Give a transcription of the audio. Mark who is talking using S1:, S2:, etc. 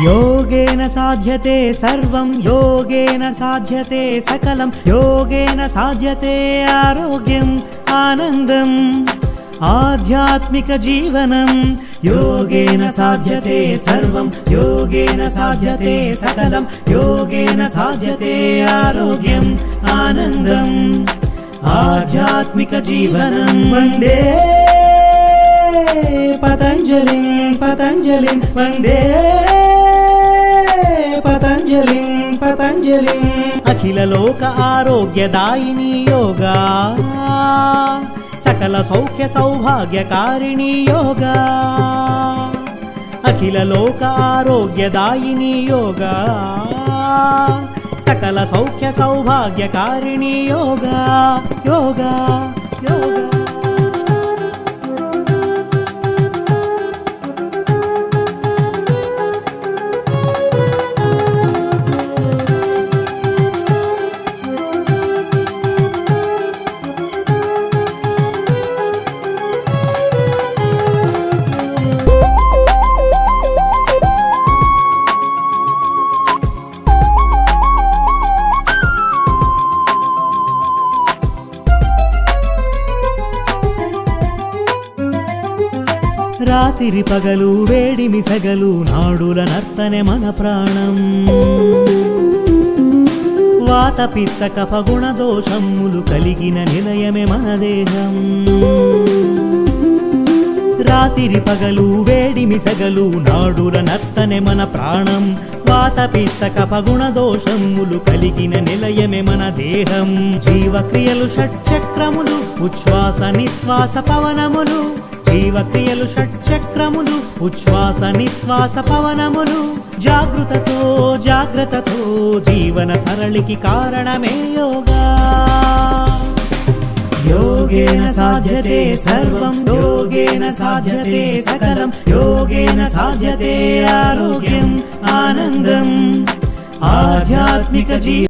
S1: योगेन साध्यते सर्वं योगेन साध्यते सकलं योगेन साध्यते आरोग्यम् आनन्दम् आध्यात्मिक जीवनं योगेन साध्यते सर्वं योगेन साध्यते सकलं योगेन साध्यते आरोग्यम् आनन्दम् आध्यात्मिक जीवनं वन्दे पतञ्जलिं पतञ्जलिं वन्दे पतञ्जलिं अखिल लोक आरोग्यदायिनी योगा सकल सौख्य सौभाग्यकारिणी योगा अखिल लोक आरोग्यदायिनी योगा सकल सौख्य सौभाग्यकारिणी योगा योगा योगा రాత్రి పగలు వేడిమి సగలు నాడుల నర్తనే మన ప్రాణం వాత పిత్త కఫ గుణ దోషములు కలిగిన నిలయమే మన దేహం రాత్రి పగలు వేడిమి సగలు నాడుల నర్తనే మన ప్రాణం వాత పిత్త కఫ గుణ దోషములు కలిగిన నిలయమే మన దేహం జీవక్రియలు షట్చక్రములు ఉచ్ఛ్వాస నిశ్వాస పవనములు జీవక్రియలు షట్చక్రములు ఉచ్ఛ్వాస నిశ్వాస పవనములు జాగృతతో జాగ్రత్తతో జీవన సరళికి కారణమే యోగా योगेन साध्यते सर्वं योगेन साध्यते सकलं योगेन साध्यते आरोग्यम् आनन्दम् आध्यात्मिक जीवनम्